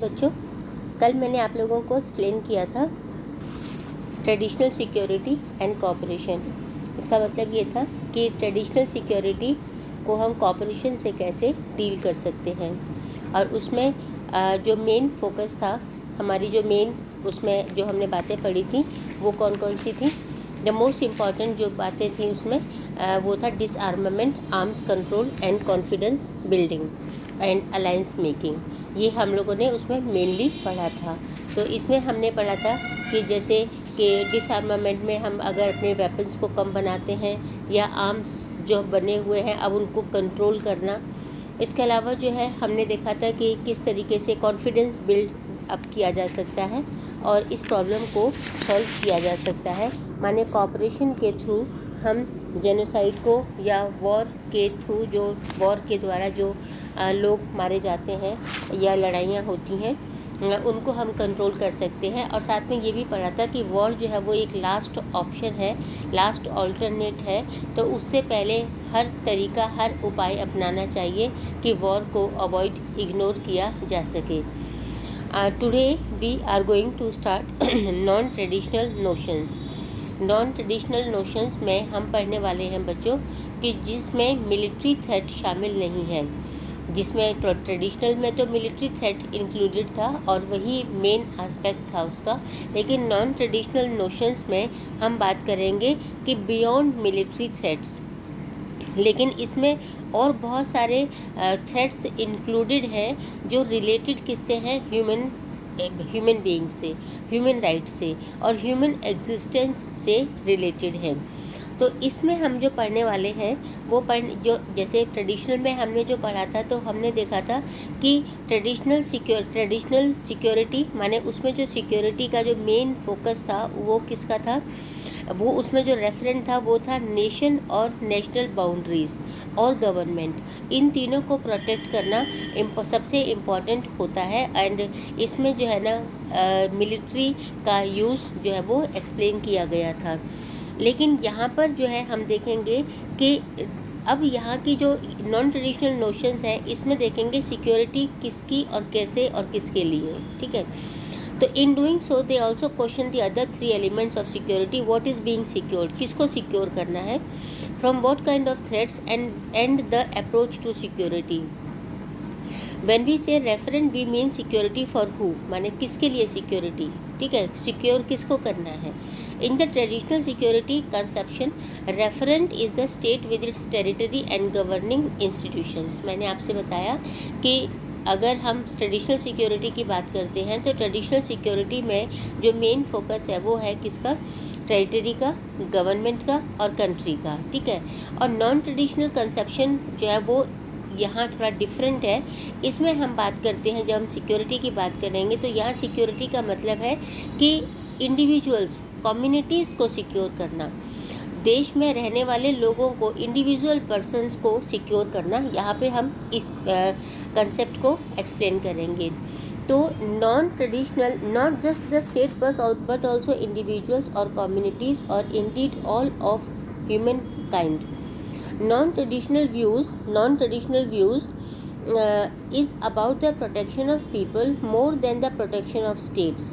बच्चों, कल मैंने आप लोगों को एक्सप्लेन किया था ट्रेडिशनल सिक्योरिटी एंड कॉपरेशन। इसका मतलब ये था कि ट्रेडिशनल सिक्योरिटी को हम कॉपरेशन से कैसे डील कर सकते हैं, और उसमें जो मेन फोकस था, हमारी जो मेन उसमें जो हमने बातें पढ़ी थी वो कौन कौन सी थी। द मोस्ट इम्पॉर्टेंट जो बातें थी उसमें वो था डिसआर्मामेंट, arms control and confidence building and alliance making. ये हम लोगों ने उसमें मेनली पढ़ा था। तो इसमें हमने पढ़ा था कि जैसे कि डिसआर्मामेंट में हम अगर अपने वेपन्स को कम बनाते हैं या आर्म्स जो बने हुए हैं अब उनको कंट्रोल करना। इसके अलावा जो है हमने देखा था कि किस तरीके से कॉन्फिडेंस बिल्ड अप किया जा सकता है और इस प्रॉब्लम को सॉल्व किया जा सकता है, माने कॉपरेशन के थ्रू हम जेनोसाइड को या वॉर के थ्रू, जो वॉर के द्वारा जो लोग मारे जाते हैं या लड़ाइयाँ होती हैं उनको हम कंट्रोल कर सकते हैं। और साथ में ये भी पढ़ा था कि वॉर जो है वो एक लास्ट ऑप्शन है, लास्ट ऑल्टरनेट है। तो उससे पहले हर तरीका, हर उपाय अपनाना चाहिए कि वॉर को अवॉइड, इग्नोर किया जा सके। Today we are going to start non traditional notions. Non traditional notions में हम पढ़ने वाले हैं बच्चों कि जिसमें मिलिट्री थ्रेट शामिल नहीं है। जिसमें ट्रेडिशनल में तो मिलिट्री थ्रेट इंक्लूडेड था और वही मेन एस्पेक्ट था उसका, लेकिन नॉन ट्रेडिशनल नोशंस में हम बात करेंगे कि बियॉन्ड मिलिट्री थ्रेट्स। लेकिन इसमें और बहुत सारे थ्रेट्स इंक्लूडेड हैं जो रिलेटेड किससे हैं, ह्यूमन बीइंग से, ह्यूमन राइट्स से और ह्यूमन एग्जिस्टेंस से रिलेटेड हैं। तो इसमें हम जो पढ़ने वाले हैं वो जो जैसे ट्रेडिशनल में हमने जो पढ़ा था तो हमने देखा था कि ट्रेडिशनल सिक्योरिटी माने उसमें जो सिक्योरिटी का जो मेन फोकस था वो किसका था, वो उसमें जो रेफरेंट था वो था नेशन और नेशनल बाउंड्रीज़ और गवर्नमेंट। इन तीनों को प्रोटेक्ट करना सबसे इम्पॉर्टेंट होता है। एंड इसमें जो है ना मिलिट्री का यूज़ जो है वो एक्सप्लेन किया गया था। लेकिन यहाँ पर जो है हम देखेंगे कि अब यहाँ की जो नॉन ट्रेडिशनल नोशंस हैं इसमें देखेंगे सिक्योरिटी किसकी और कैसे और किसके लिए, ठीक है। तो in doing so they also question the other 3 elements of security. What is being secured, किसको सिक्योर करना है, from what kind of threats and the approach to security. When we say referent we mean security for who, माने किसके लिए security, ठीक है, secure किसको करना है। इन the traditional security conception referent is the state with its territory and governing institutions. मैंने आपसे बताया कि अगर हम ट्रेडिशनल सिक्योरिटी की बात करते हैं तो ट्रेडिशनल सिक्योरिटी में जो मेन फोकस है वो है किसका, टेरिटरी का, गवर्नमेंट का और कंट्री का, ठीक है। और नॉन ट्रेडिशनल कंसेप्शन जो है वो यहाँ थोड़ा डिफरेंट है। इसमें हम बात करते हैं, जब हम सिक्योरिटी की बात करेंगे तो यहाँ सिक्योरिटी का मतलब है कि इंडिविजुअल्स, कम्युनिटीज़ को सिक्योर करना, देश में रहने वाले लोगों को, इंडिविजुअल पर्सन्स को सिक्योर करना। यहाँ पे हम इस कंसेप्ट को एक्सप्लेन करेंगे। तो non traditional, not just the state but also individuals और कम्युनिटीज़ और Indeed all of human kind. Non-traditional views is about the protection of people more than the protection of states.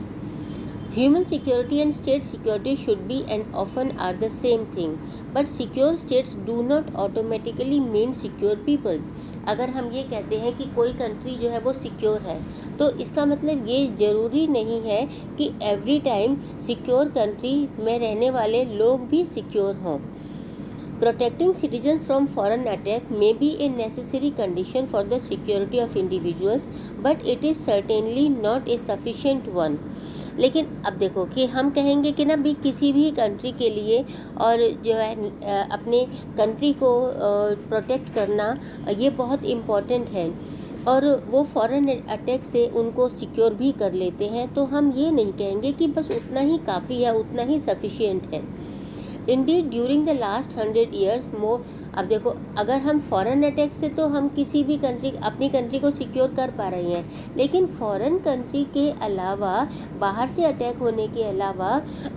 Human security and state security should be and often are the same thing, but secure states do not automatically mean secure people. अगर हम ये कहते हैं कि कोई country जो है वो सिक्योर है तो इसका मतलब ये ज़रूरी नहीं है कि एवरी टाइम सिक्योर कंट्री में रहने वाले लोग भी सिक्योर हों। Protecting citizens from foreign attack may be a necessary condition for the security of individuals, but it is certainly not a sufficient one. लेकिन अब देखो कि हम कहेंगे कि ना भी किसी भी कंट्री के लिए और जो है अपने कंट्री को प्रोटेक्ट करना ये बहुत इम्पॉर्टेंट है और वो फॉरेन अटैक से उनको सिक्योर भी कर लेते हैं। तो हम ये नहीं कहेंगे कि बस उतना ही काफ़ी है, उतना ही सफिशिएंट है। Indeed during the last 100 years more. अब देखो, अगर हम फॉरेन अटैक से तो हम किसी भी कंट्री, अपनी कंट्री को सिक्योर कर पा रहे हैं, लेकिन फॉरेन कंट्री के अलावा, बाहर से अटैक होने के अलावा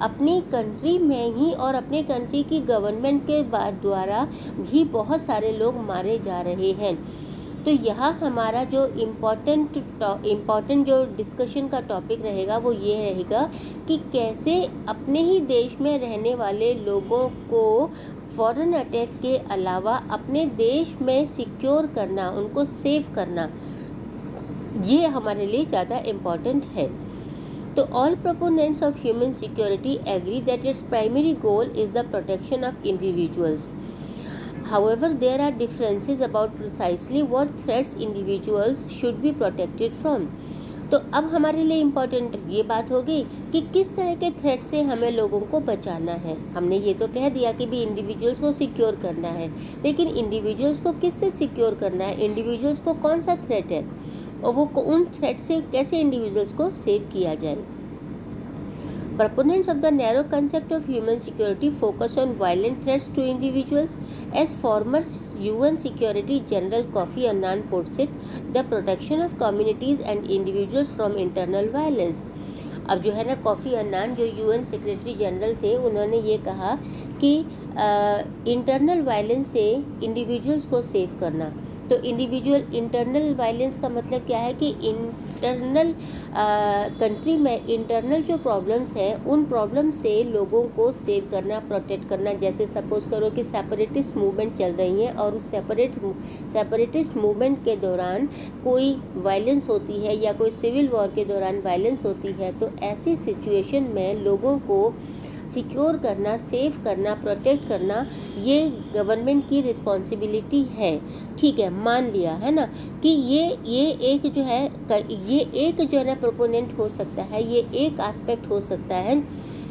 अपनी कंट्री में ही और अपने कंट्री की गवर्नमेंट के द्वारा भी बहुत सारे लोग मारे जा रहे हैं। तो यहाँ हमारा जो इम्पॉर्टेंट जो डिस्कशन का टॉपिक रहेगा वो ये रहेगा कि कैसे अपने ही देश में रहने वाले लोगों को फॉरेन अटैक के अलावा अपने देश में सिक्योर करना, उनको सेव करना, ये हमारे लिए ज़्यादा इम्पॉर्टेंट है। तो all proponents of human security agree that its primary goal is the protection of individuals. However, there are differences about precisely what threats individuals should be protected from. तो अब हमारे लिए इम्पॉर्टेंट ये बात हो गई कि किस तरह के थ्रेट से हमें लोगों को बचाना है। हमने ये तो कह दिया कि भी इंडिविजुअल्स को सिक्योर करना है, लेकिन इंडिविजुअल्स को किस से सिक्योर करना है, इंडिविजुअल्स को कौन सा थ्रेट है और वो उन थ्रेट से कैसे इंडिविजुअल्स को सेव किया जाए। Proponents of the narrow concept of human security focus on violent threats to individuals. As former UN Secretary General Kofi Annan puts it, the protection of communities and individuals from internal violence. अब जो है ना, coffee Annan जो UN secretary general थे, उन्होंने ये कहा कि इंटरनल वायलेंस से इंडिविजुअल्स को सेव करना। तो इंटरनल वायलेंस का मतलब क्या है कि इंटरनल कंट्री में इंटरनल जो प्रॉब्लम्स हैं उन प्रॉब्लम से लोगों को सेव करना, प्रोटेक्ट करना। जैसे सपोज़ करो कि सेपरेटिस्ट मूवमेंट चल रही है और उस सेपरेटिस्ट मूवमेंट के दौरान कोई वायलेंस होती है या कोई सिविल वॉर के दौरान वायलेंस होती है, तो ऐसी सिचुएशन में लोगों को सिक्योर करना, सेव करना, प्रोटेक्ट करना, ये गवर्नमेंट की रिस्पॉन्सिबिलिटी है। ठीक है, मान लिया है ना कि ये एक जो है ना प्रोपोनेंट हो सकता है, ये एक एस्पेक्ट हो सकता है,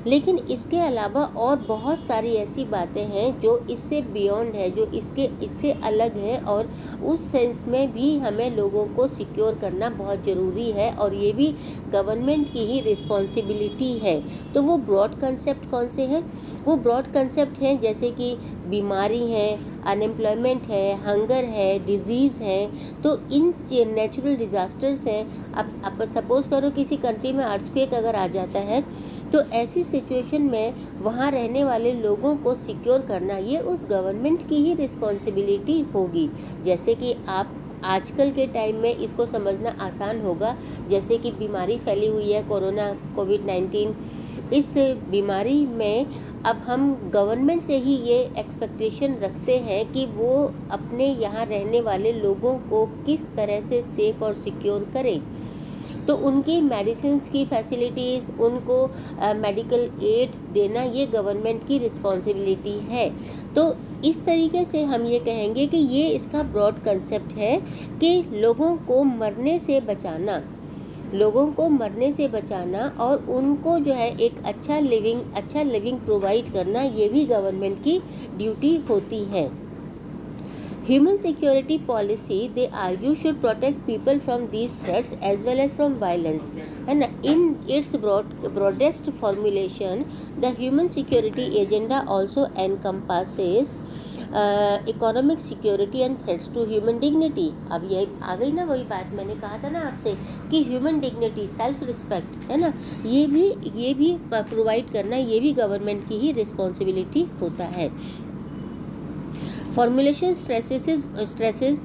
लेकिन इसके अलावा और बहुत सारी ऐसी बातें हैं जो इससे बियॉन्ड है, जो इससे अलग है, और उस सेंस में भी हमें लोगों को सिक्योर करना बहुत ज़रूरी है और ये भी गवर्नमेंट की ही रिस्पॉन्सिबिलिटी है। तो वो ब्रॉड कंसेप्ट कौन से हैं? वो ब्रॉड कंसेप्ट हैं जैसे कि बीमारी है, अनएम्प्लॉयमेंट है, हंगर है, डिजीज़ है। तो इन नेचुरल डिज़ास्टर्स हैं। अब सपोज़ करो किसी कंट्री में अर्थक्वेक अगर आ जाता है, तो ऐसी सिचुएशन में वहाँ रहने वाले लोगों को सिक्योर करना ये उस गवर्नमेंट की ही रिस्पॉन्सिबिलिटी होगी। जैसे कि आप आजकल के टाइम में इसको समझना आसान होगा, जैसे कि बीमारी फैली हुई है कोविड-19। इस बीमारी में अब हम गवर्नमेंट से ही ये एक्सपेक्टेशन रखते हैं कि वो अपने यहाँ रहने वाले लोगों को किस तरह से सेफ़ और सिक्योर करे। तो उनकी मेडिसिन्स की फैसिलिटीज़, उनको मेडिकल एड देना, ये गवर्नमेंट की रिस्पॉन्सिबिलिटी है। तो इस तरीके से हम ये कहेंगे कि ये इसका ब्रॉड कंसेप्ट है कि लोगों को मरने से बचाना और उनको जो है एक अच्छा लिविंग प्रोवाइड करना, ये भी गवर्नमेंट की ड्यूटी होती है। Human security policy, they argue, should protect people from these threats as well as from violence. And in its broadest formulation, the human security agenda also encompasses economic security and threats to human dignity. अब ये आ गई ना वही बात मैंने कहा था ना आपसे कि ह्यूमन डिग्निटी, सेल्फ रिस्पेक्ट है ना, ये भी प्रोवाइड करना, ये भी गवर्नमेंट की ही रिस्पॉन्सिबिलिटी होता है। Formulation stresses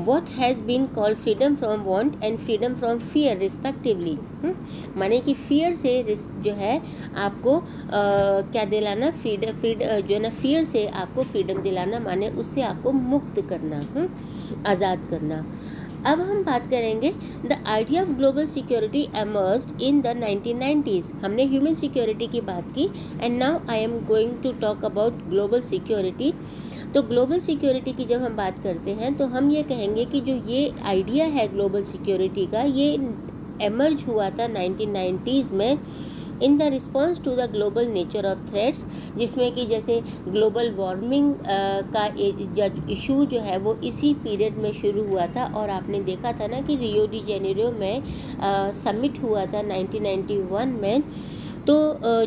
what has been called freedom from want and freedom from fear respectively। माने कि fear से जो है आपको क्या दिलाना, जो है ना, fear से आपको freedom दिलाना, माने उससे आपको मुक्त करना, आज़ाद करना। अब हम बात करेंगे the idea of global security emerged in the 1990s। हमने ह्यूमन सिक्योरिटी की बात की and now I am going to talk about global security. तो ग्लोबल सिक्योरिटी की जब हम बात करते हैं तो हम ये कहेंगे कि जो ये आइडिया है ग्लोबल सिक्योरिटी का, ये एमर्ज हुआ था 1990s में in the response to the global nature of threats, जिसमें कि जैसे ग्लोबल वार्मिंग का इशू जो है वो इसी पीरियड में शुरू हुआ था। और आपने देखा था ना कि रियो डी जेनेरो में समिट हुआ था 1991 में। तो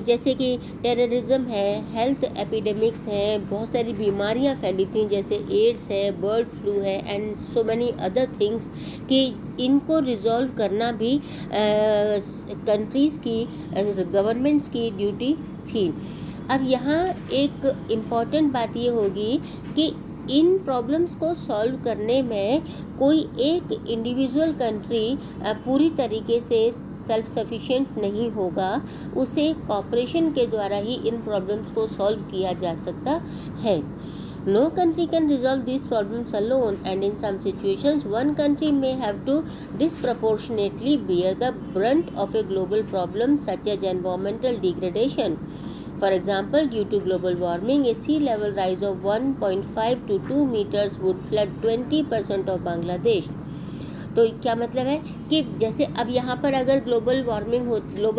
जैसे कि टेररिज्म है, हेल्थ एपिडेमिक्स हैं, बहुत सारी बीमारियां फैली थी जैसे एड्स है, बर्ड फ्लू है and so many other things, कि इनको रिजॉल्व करना भी कंट्रीज़ की गवर्नमेंट्स की ड्यूटी थी। अब यहाँ एक इम्पॉर्टेंट बात ये होगी कि इन प्रॉब्लम्स को सॉल्व करने में कोई एक इंडिविजुअल कंट्री पूरी तरीके से सेल्फ सफिशिएंट नहीं होगा, उसे कॉपरेशन के द्वारा ही इन प्रॉब्लम्स को सॉल्व किया जा सकता है। No country can resolve these problems alone, and in some situations, one country may have to disproportionately bear the brunt of a global problem such as environmental degradation. For example, due to global warming, a sea level rise of 1.5 to 2 meters would flood 20% of Bangladesh. तो क्या मतलब है कि जैसे अब यहाँ पर अगर ग्लोबल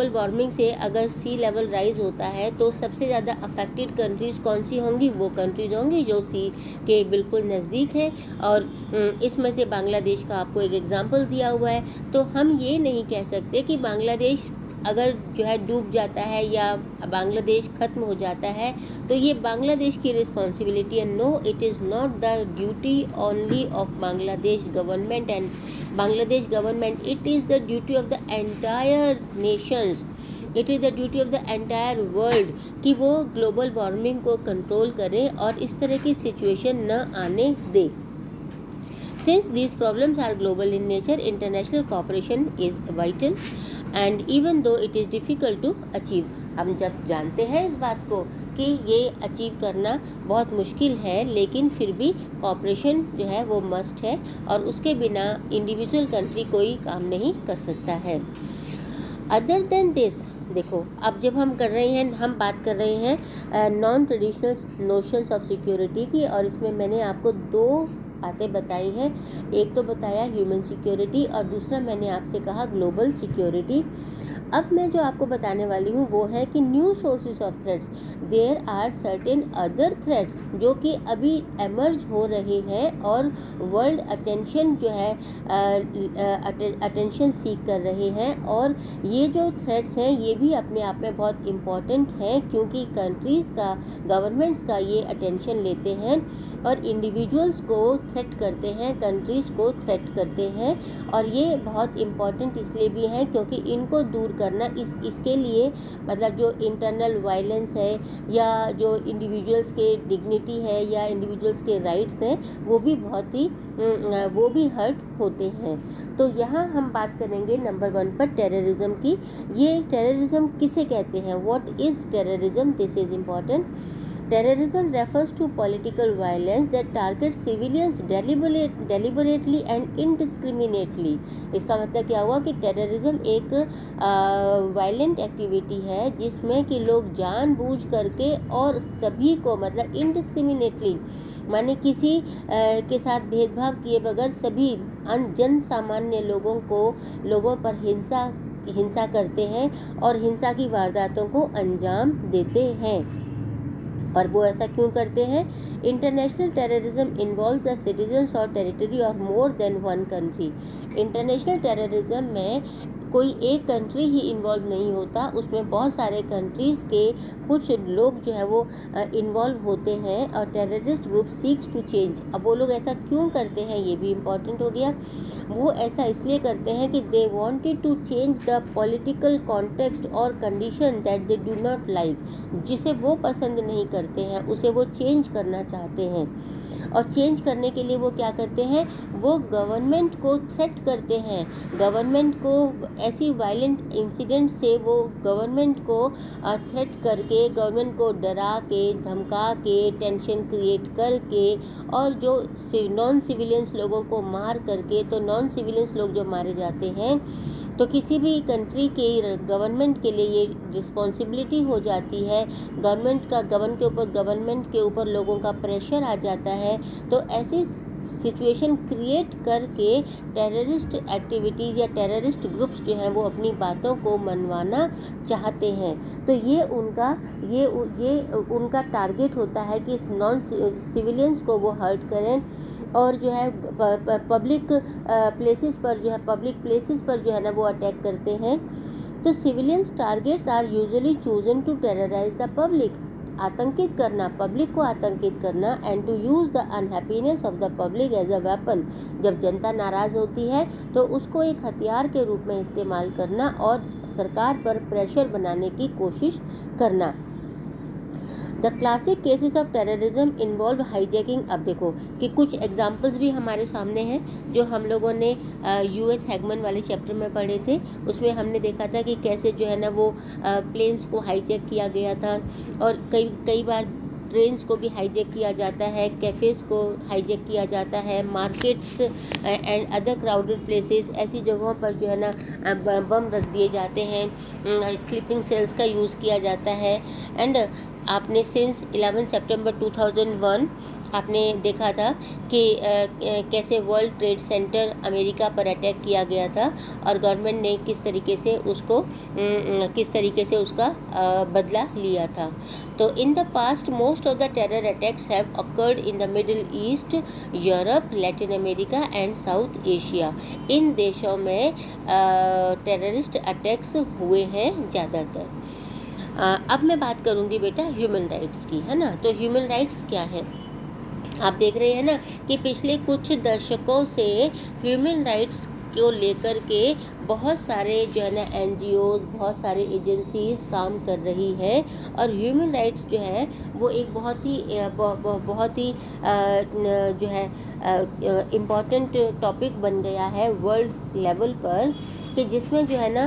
वार्मिंग से अगर सी लेवल राइज होता है तो सबसे ज़्यादा अफेक्टेड कंट्रीज़ कौन सी होंगी? वो कंट्रीज़ होंगी जो सी के बिल्कुल नज़दीक है, और इसमें से बांग्लादेश का आपको एक एग्जांपल दिया हुआ है। तो हम ये नहीं कह सकते कि बांग्लादेश अगर जो है डूब जाता है या बांग्लादेश ख़त्म हो जाता है तो ये बांग्लादेश की रिस्पॉन्सिबिलिटी है। No, it is not the duty only of Bangladesh government and Bangladesh government, it is the duty of the entire nations, it is the duty of the entire world कि वो ग्लोबल वार्मिंग को कंट्रोल करें और इस तरह की situation न आने दे। Since these problems are global in nature, international cooperation is vital and even though it is difficult to achieve. हम जब जानते हैं इस बात को कि ये अचीव करना बहुत मुश्किल है, लेकिन फिर भी कॉपरेशन जो है वो मस्ट है और उसके बिना इंडिविजुअल कंट्री कोई काम नहीं कर सकता है। अदर देन दिस, देखो अब जब हम बात कर रहे हैं non traditional notions of security की, और इसमें मैंने आपको दो बातें बताई हैं। एक तो बताया ह्यूमन सिक्योरिटी और दूसरा मैंने आपसे कहा ग्लोबल सिक्योरिटी। अब मैं जो आपको बताने वाली हूँ वो है कि new sources of threats, there are certain other threats जो कि अभी एमर्ज हो रहे हैं और वर्ल्ड अटेंशन जो है अटेंशन सीख कर रहे हैं, और ये जो थ्रेट्स हैं ये भी अपने आप में बहुत इम्पॉर्टेंट हैं क्योंकि कंट्रीज़ का गवर्नमेंट्स का ये अटेंशन लेते हैं और इंडिविजुअल्स को थ्रेट करते हैं, कंट्रीज़ को थ्रेट करते हैं, और ये बहुत इम्पॉर्टेंट इसलिए भी है क्योंकि इनको दूर करना इसके लिए मतलब जो इंटरनल वायलेंस है या जो इंडिविजुअल्स के डिग्निटी है या इंडिविजुअल्स के राइट्स हैं वो भी हर्ट होते हैं। तो यहाँ हम बात करेंगे नंबर 1 पर टेररिज्म की। ये टेररिज्म किसे कहते हैं? What is terrorism? This is important. Terrorism refers to political violence that targets civilians deliberately and indiscriminately. इसका मतलब क्या हुआ कि टेररिज्म एक वायलेंट एक्टिविटी है जिसमें कि लोग जानबूझ करके और सभी को मतलब इनडिस्क्रिमिनेटली माने किसी के साथ भेदभाव किए बगैर सभी जन सामान्य लोगों पर हिंसा करते हैं और हिंसा की वारदातों को अंजाम देते हैं। और वो ऐसा क्यों करते हैं? International terrorism involves the citizens और territory of more than one country. International terrorism में कोई एक कंट्री ही इन्वॉल्व नहीं होता, उसमें बहुत सारे कंट्रीज़ के कुछ लोग जो है वो इन्वॉल्व होते हैं और terrorist group seeks to change. अब वो लोग ऐसा क्यों करते हैं ये भी इम्पॉर्टेंट हो गया। वो ऐसा इसलिए करते हैं कि they wanted to change the political context और condition that they do not like, जिसे वो पसंद नहीं करते हैं उसे वो चेंज करना चाहते हैं। और चेंज करने के लिए वो क्या करते हैं? वो गवर्नमेंट को थ्रेट करते हैं, गवर्नमेंट को ऐसी वायलेंट इंसिडेंट से वो गवर्नमेंट को थ्रेट करके, गवर्नमेंट को डरा के, धमका के, टेंशन क्रिएट करके और जो नॉन सिविलियंस लोगों को मार करके, तो नॉन सिविलियंस लोग जो मारे जाते हैं तो किसी भी कंट्री के गवर्नमेंट के लिए ये रिस्पॉन्सिबिलिटी हो जाती है, गवर्नमेंट के ऊपर लोगों का प्रेशर आ जाता है। तो ऐसी सिचुएशन क्रिएट करके टेररिस्ट एक्टिविटीज़ या टेररिस्ट ग्रुप्स जो हैं वो अपनी बातों को मनवाना चाहते हैं। तो ये उनका टारगेट होता है कि नॉन सिविलियंस को वो हर्ट करें और जो है पब्लिक प्लेसेस पर जो है ना वो अटैक करते हैं। तो civilians targets are usually chosen to terrorise the public, आतंकित करना, पब्लिक को आतंकित करना, and to use the unhappiness of the public as a weapon. जब जनता नाराज़ होती है तो उसको एक हथियार के रूप में इस्तेमाल करना और सरकार पर प्रेशर बनाने की कोशिश करना। The classic cases of terrorism involve hijacking. अब देखो कि कुछ एग्जांपल्स भी हमारे सामने हैं जो हम लोगों ने यूएस हैगमन वाले चैप्टर में पढ़े थे। उसमें हमने देखा था कि कैसे जो है ना वो प्लेन्स को हाईजैक किया गया था, और कई बार ट्रेन्स को भी हाईजैक किया जाता है, कैफ़ेज़ को हाईजैक किया जाता है, markets and other crowded places, ऐसी जगहों पर जो है ना बम रख दिए जाते हैं, स्लीपिंग सेल्स का यूज़ किया जाता है। एंड आपने सिंस 11 सितंबर 2001 आपने देखा था कि कैसे वर्ल्ड ट्रेड सेंटर अमेरिका पर अटैक किया गया था और गवर्नमेंट ने किस तरीके से उसका बदला लिया था। तो in the past most of the terror attacks have occurred in the Middle East, Europe, Latin America and South Asia. इन देशों में टेररिस्ट अटैक्स हुए हैं ज़्यादातर। अब मैं बात करूँगी बेटा ह्यूमन राइट्स की, है ना। तो ह्यूमन राइट्स क्या है, आप देख रहे हैं ना कि पिछले कुछ दशकों से ह्यूमन राइट्स को लेकर के बहुत सारे जो है ना एनजीओज, बहुत सारे एजेंसीज काम कर रही है। और ह्यूमन राइट्स जो है वो एक बहुत ही जो है इम्पॉर्टेंट टॉपिक बन गया है वर्ल्ड लेवल पर, कि जिसमें जो है ना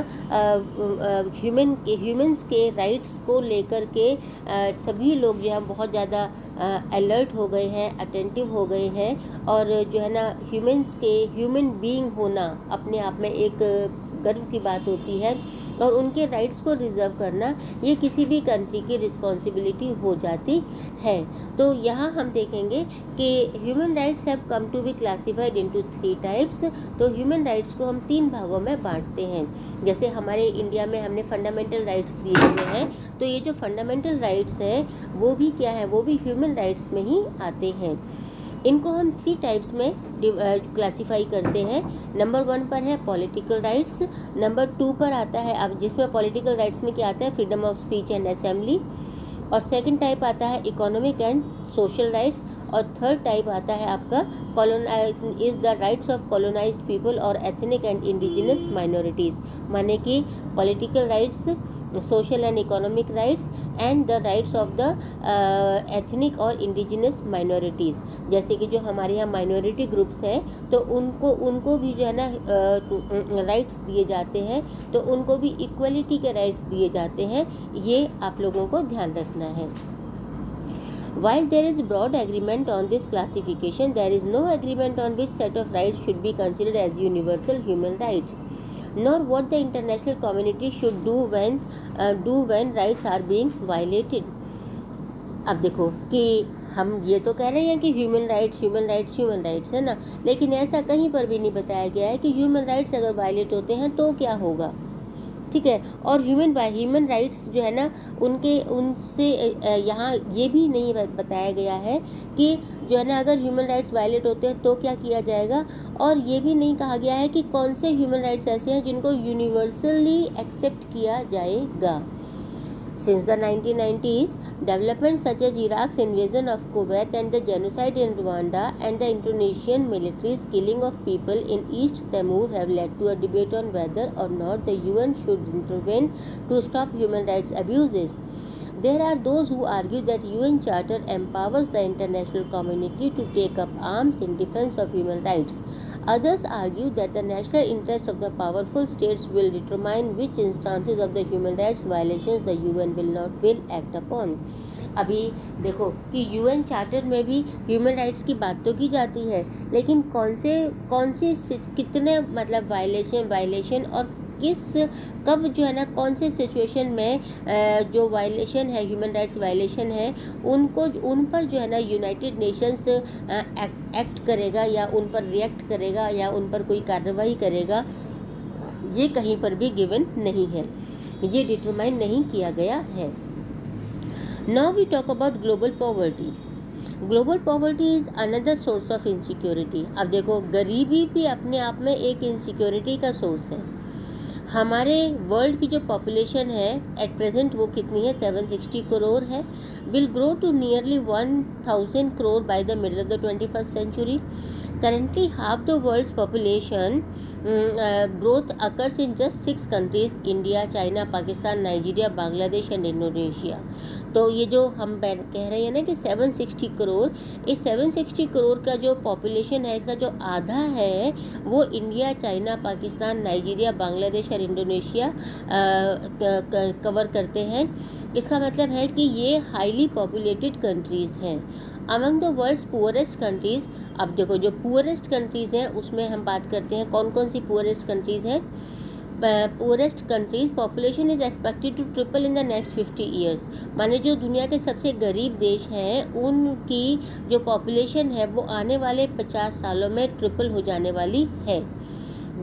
ह्यूमंस के राइट्स को लेकर के सभी लोग जो है बहुत ज़्यादा अलर्ट हो गए हैं, अटेंटिव हो गए हैं। और जो है ना ह्यूमन बीइंग होना अपने आप में एक गर्व की बात होती है, और उनके राइट्स को रिज़र्व करना ये किसी भी कंट्री की रिस्पॉन्सिबिलिटी हो जाती है। तो यहाँ हम देखेंगे कि human rights have come to be classified into 3 types. तो ह्यूमन राइट्स को हम 3 भागों में बांटते हैं। जैसे हमारे इंडिया में हमने फंडामेंटल राइट्स दिए हुए हैं, तो ये जो फंडामेंटल राइट्स हैं वो भी क्या है, वो भी ह्यूमन राइट्स में ही आते हैं। इनको हम 3 टाइप्स में क्लासीफाई करते हैं। नंबर 1 पर है पॉलिटिकल राइट्स, नंबर 2 पर आता है, अब जिसमें पॉलिटिकल राइट्स में क्या आता है, freedom of speech and assembly, और सेकंड टाइप आता है इकोनॉमिक एंड सोशल राइट्स, और थर्ड टाइप आता है आपका is the rights of colonised people और एथनिक एंड इंडिजिनस माइनॉरिटीज़, माने कि political rights, social and economic rights and the rights of the ethnic और इंडिजिनस माइनॉरिटीज़। जैसे कि जो हमारे यहाँ माइनॉरिटी ग्रुप्स हैं तो उनको भी जो है ना राइट्स दिए जाते हैं, तो उनको भी इक्वलिटी के राइट्स दिए जाते हैं। ये आप लोगों को ध्यान रखना है। While there is broad agreement on this classification, there is no agreement on which set of rights should be considered as universal human rights, nor what the international community should do when rights are being violated. अब देखो कि हम ये तो कह रहे हैं कि ह्यूमन राइट्स है ना, लेकिन ऐसा कहीं पर भी नहीं बताया गया है कि ह्यूमन राइट्स अगर वायलेट होते हैं तो क्या होगा, ठीक है। और ह्यूमन राइट्स जो है ना उनसे यहाँ ये भी नहीं बताया गया है कि जो है ना अगर ह्यूमन राइट्स वायलेट होते हैं तो क्या किया जाएगा, और ये भी नहीं कहा गया है कि कौन से ह्यूमन राइट्स ऐसे हैं जिनको यूनिवर्सली एक्सेप्ट किया जाएगा। Since the 1990s, developments such as Iraq's invasion of Kuwait and the genocide in Rwanda and the Indonesian military's killing of people in East Timor have led to a debate on whether or not the UN should intervene to stop human rights abuses. There are those who argue that UN Charter empowers the international community to take up arms in defense of human rights. Others argue that the national interest of the powerful states will determine which instances of the human rights violations the UN will act upon. अभी देखो कि UN charter में भी human rights की बात तो की जाती है, लेकिन कौन से कितने मतलब वायलेशन और कब जो है ना कौन से सिचुएशन में जो वायलेशन है, ह्यूमन राइट्स वायलेशन है, उन पर जो है ना यूनाइटेड नेशंस एक्ट करेगा या उन पर रिएक्ट करेगा या उन पर कोई कार्रवाई करेगा, ये कहीं पर भी गिवन नहीं है, ये डिटरमाइन नहीं किया गया है। Now we talk about global poverty. Global poverty is another source of insecurity. अब देखो गरीबी भी अपने आप में एक इनसिक्योरिटी का सोर्स है। हमारे वर्ल्ड की जो पॉपुलेशन है एट प्रेजेंट वो कितनी है, 760 करोड़ है, will grow to nearly 1000 crore by the middle of the 21st century. Currently, half the world's population growth occurs in just 6 countries, India, China, Pakistan, Nigeria, Bangladesh and Indonesia. तो ये जो हम कह रहे हैं ना कि 760 करोड़, इस 760 करोड़ का जो पॉपुलेशन है, इसका जो आधा है वो India, China, Pakistan, Nigeria, Bangladesh और इंडोनेशिया कवर करते हैं। इसका मतलब है कि ये हाईली पॉपुलेटेड कंट्रीज़ हैं। Among the world's poorest countries, अब देखो जो पुअरेस्ट कंट्रीज़ हैं उसमें हम बात करते हैं कौन कौन सी पुअरेस्ट कंट्रीज़ हैं। Poorest countries population is expected to triple in the next 50 years, माने जो दुनिया के सबसे गरीब देश हैं उनकी जो पॉपुलेशन है वो आने वाले 50 सालों में ट्रिपल हो जाने वाली है।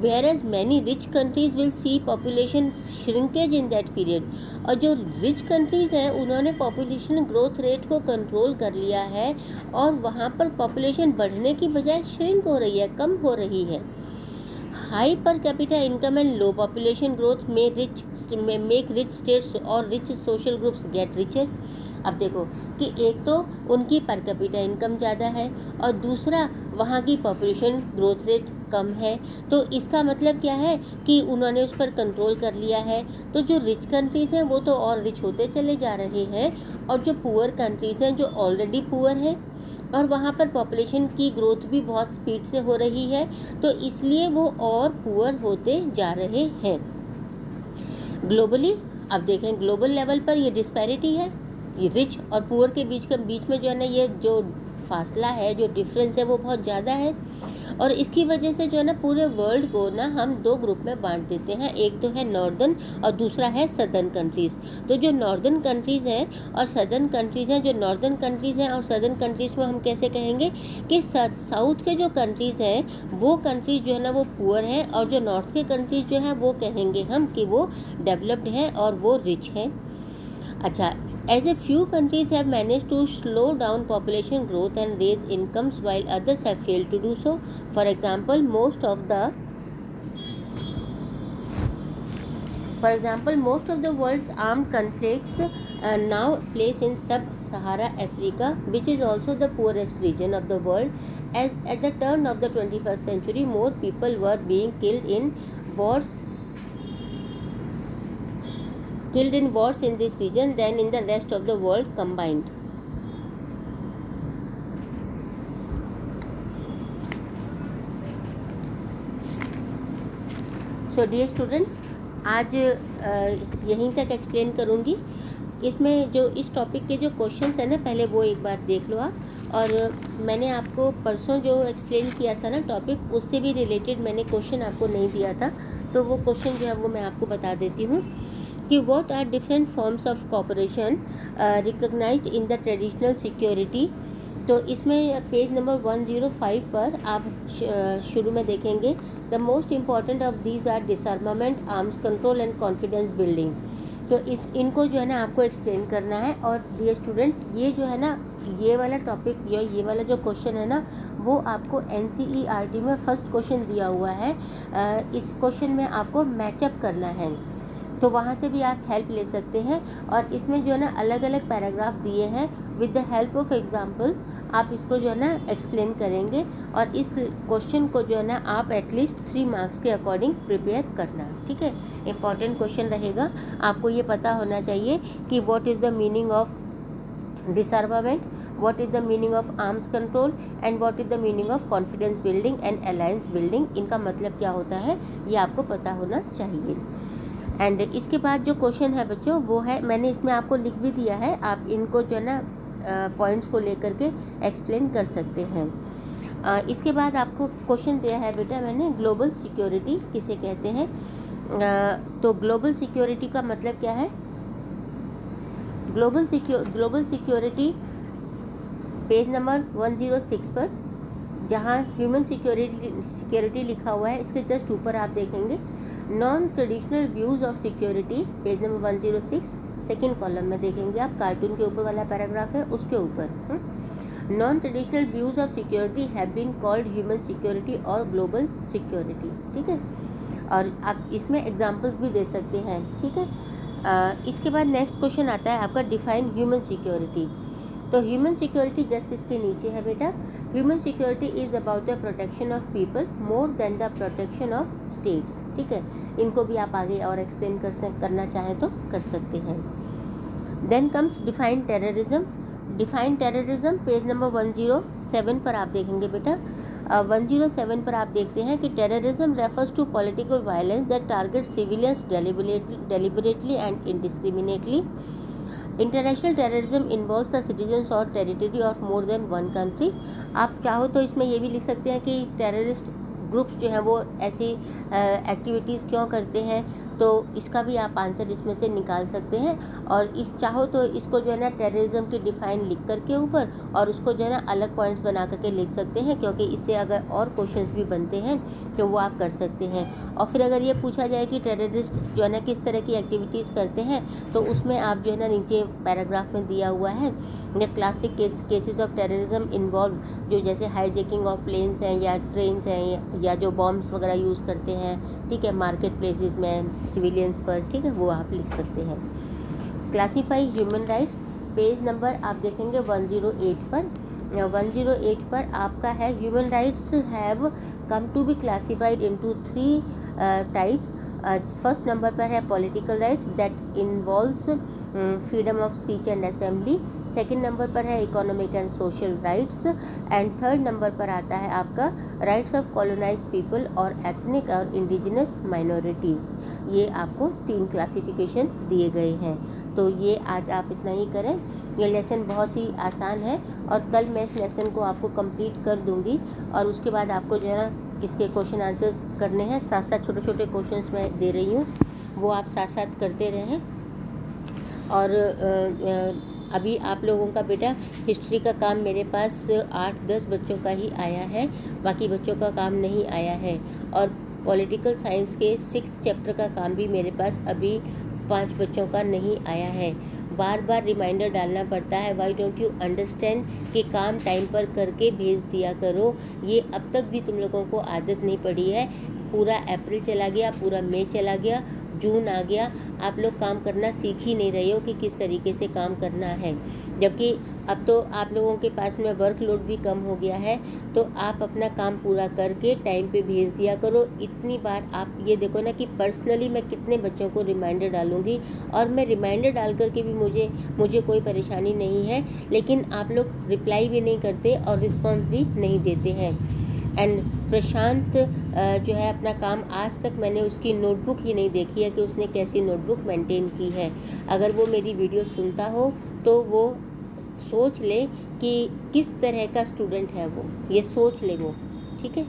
Whereas many rich countries will see population shrinkage in that period, और जो रिच कंट्रीज़ हैं उन्होंने पॉपुलेशन ग्रोथ रेट को कंट्रोल कर लिया है और वहाँ पर पॉपुलेशन बढ़ने की बजाय श्रिंक हो रही है, कम हो रही है। High per capita income and low population growth में मेक रिच स्टेट्स और rich social groups get richer. अब देखो कि एक तो उनकी पर कैपिटा इनकम ज़्यादा है और दूसरा वहाँ की पॉपुलेशन ग्रोथ रेट कम है, तो इसका मतलब क्या है कि उन्होंने उस पर कंट्रोल कर लिया है। तो जो रिच कंट्रीज़ हैं वो तो और रिच होते चले जा रहे हैं, और जो पुअर कंट्रीज़ हैं जो ऑलरेडी पुअर हैं और वहाँ पर पॉपुलेशन की ग्रोथ भी बहुत स्पीड से हो रही है, तो इसलिए वो और पुअर होते जा रहे हैं। ग्लोबली अब देखें ग्लोबल लेवल पर ये डिस्पैरिटी है, ये रिच और पुअर के बीच में जो है ना ये जो फासला है, जो डिफरेंस है वो बहुत ज़्यादा है। और इसकी वजह से जो है ना पूरे वर्ल्ड को ना हम दो ग्रुप में बांट देते हैं, एक तो है नॉर्दर्न और दूसरा है सदर्न कंट्रीज़। तो जो नॉर्दर्न कंट्रीज़ हैं और सदर्न कंट्रीज़ हैं, जो नॉर्दर्न कंट्रीज़ हैं और सदर्न कंट्रीज़ में हम कैसे कहेंगे कि साउथ के जो कंट्रीज़ हैं वो कंट्रीज़ जो है ना वो पुअर हैं, और जो नॉर्थ के कंट्रीज़ जो हैं वो कहेंगे हम कि वो डेवलप्ड हैं और वो रिच हैं। अच्छा, as a few countries have managed to slow down population growth and raise incomes while others have failed to do so. For example, most of the world's armed conflicts now place in sub-Sahara Africa, which is also the poorest region of the world. As at the turn of the 21st century, more people were being killed in wars in this region than in the rest of the world combined. So dear students, आज यहीं तक explain करूँगी। इसमें जो इस topic के जो questions हैं ना पहले वो एक बार देख लो आप, और मैंने आपको परसों जो एक्सप्लेन किया था ना टॉपिक, उससे भी रिलेटेड मैंने क्वेश्चन आपको नहीं दिया था, तो वो क्वेश्चन जो है वो मैं आपको बता देती हूँ कि what are different forms of cooperation recognised in the traditional security. तो इसमें पेज नंबर 105 पर आप शुरू में देखेंगे the most important of these are disarmament, arms control and confidence building. तो इनको जो है ना आपको एक्सप्लेन करना है। और डियर स्टूडेंट्स, ये जो है ना ये वाला टॉपिक या ये वाला जो क्वेश्चन है ना वो आपको NCERT में फर्स्ट क्वेश्चन दिया हुआ है। इस क्वेश्चन में आपको मैचअप करना है, तो वहाँ से भी आप हेल्प ले सकते हैं। और इसमें जो है ना अलग अलग पैराग्राफ दिए हैं, with the help of examples आप इसको जो है ना एक्सप्लेन करेंगे। और इस क्वेश्चन को जो है ना आप एटलीस्ट 3 मार्क्स के अकॉर्डिंग प्रिपेयर करना, ठीक है। इंपॉर्टेंट क्वेश्चन रहेगा, आपको ये पता होना चाहिए कि what is the meaning of डिसआर्मामेंट, what is the meaning of arms control and what is the meaning of confidence building and alliance building। इनका मतलब क्या होता है ये आपको पता होना चाहिए। एंड इसके बाद जो क्वेश्चन है बच्चों वो है, मैंने इसमें आपको लिख भी दिया है, आप इनको जो है ना पॉइंट्स को लेकर के एक्सप्लेन कर सकते हैं। इसके बाद आपको क्वेश्चन दिया है बेटा मैंने, ग्लोबल सिक्योरिटी किसे कहते हैं। तो ग्लोबल सिक्योरिटी का मतलब क्या है। ग्लोबल सिक्योरिटी पेज नंबर 106 पर जहाँ ह्यूमन सिक्योरिटी लिखा हुआ है, इसके जस्ट ऊपर आप देखेंगे non traditional views of security, page number 106 second column में देखेंगे आप, कार्टून के ऊपर वाला पैराग्राफ है उसके ऊपर। Non traditional views of security have been called human security और ग्लोबल सिक्योरिटी, ठीक है। और आप इसमें एग्जांपल्स भी दे सकते हैं, ठीक है। इसके बाद नेक्स्ट क्वेश्चन आता है आपका डिफाइन ह्यूमन सिक्योरिटी। तो ह्यूमन सिक्योरिटी जस्ट इसके नीचे है बेटा, human security is about the protection of people more than the protection of states. ठीक है, इनको भी आप आगे और एक्सप्लेन करना चाहें तो कर सकते हैं। Then comes define terrorism. Define terrorism page number 107 पर आप देखेंगे बेटा। 107 पर आप देखते हैं कि terrorism refers to political violence that target civilians deliberately and indiscriminately. International terrorism involves the citizens और territory of more than one country. आप चाहो तो इसमें ये भी लिख सकते हैं कि टेररिस्ट ग्रुप्स जो हैं वो ऐसी एक्टिविटीज़ क्यों करते हैं, तो इसका भी आप आंसर इसमें से निकाल सकते हैं। और इस चाहो तो इसको जो है ना टेररिज्म की डिफ़ाइन लिख करके ऊपर और उसको जो है ना अलग पॉइंट्स बना करके लिख सकते हैं, क्योंकि इससे अगर और क्वेश्चंस भी बनते हैं तो वो आप कर सकते हैं। और फिर अगर ये पूछा जाए कि टेररिस्ट जो है ना किस तरह की एक्टिविटीज़ करते हैं, तो उसमें आप जो है ना नीचे पैराग्राफ में दिया हुआ है the classic cases of terrorism involve, जो जैसे हाईजैकिंग ऑफ प्लेन्स हैं या ट्रेन्स हैं या जो बॉम्ब्स वगैरह यूज़ करते हैं, ठीक है, मार्केट प्लेसेस में सिविलियंस पर, ठीक है, वो आप लिख सकते हैं। Classify human rights page number आप देखेंगे 108 पर। 108 पर आपका है human rights have come to be classified into 3 types. First number पर है political rights that involves freedom of speech and assembly. Second number पर है economic and social rights. And third number पर आता है आपका राइट्स ऑफ कॉलोनाइज्ड पीपल और ethnic और इंडिजिनस माइनॉरिटीज़। ये आपको 3 क्लासिफिकेशन दिए गए हैं। तो ये आज आप इतना ही करें। ये लेसन बहुत ही आसान है और कल मैं इस लेसन को आपको कंप्लीट कर दूंगी और उसके बाद आपको जो है ना इसके क्वेश्चन आंसर्स करने हैं। साथ साथ छोटे छोटे क्वेश्चंस मैं दे रही हूँ, वो आप साथ साथ करते रहें। और अभी आप लोगों का बेटा हिस्ट्री का काम मेरे पास 8-10 बच्चों का ही आया है, बाकी बच्चों का काम नहीं आया है। और पॉलिटिकल साइंस के 6 चैप्टर का काम भी मेरे पास अभी 5 बच्चों का नहीं आया है। बार बार रिमाइंडर डालना पड़ता है, वाई डोंट यू अंडरस्टैंड, कि काम टाइम पर करके भेज दिया करो। ये अब तक भी तुम लोगों को आदत नहीं पड़ी है। पूरा अप्रैल चला गया, पूरा मई चला गया, जून आ गया, आप लोग काम करना सीख ही नहीं रहे हो कि किस तरीके से काम करना है। जबकि अब तो आप लोगों के पास में वर्कलोड भी कम हो गया है, तो आप अपना काम पूरा करके टाइम पे भेज दिया करो। इतनी बार आप ये देखो ना कि पर्सनली मैं कितने बच्चों को रिमाइंडर डालूंगी, और मैं रिमाइंडर डाल करके भी मुझे कोई परेशानी नहीं है, लेकिन आप लोग रिप्लाई भी नहीं करते और रिस्पॉन्स भी नहीं देते हैं। एंड प्रशांत जो है अपना काम, आज तक मैंने उसकी नोटबुक ही नहीं देखी है कि उसने कैसी नोटबुक मेंटेन की है। अगर वो मेरी वीडियो सुनता हो तो वो सोच ले कि किस तरह का स्टूडेंट है वो, ये सोच ले वो, ठीक है।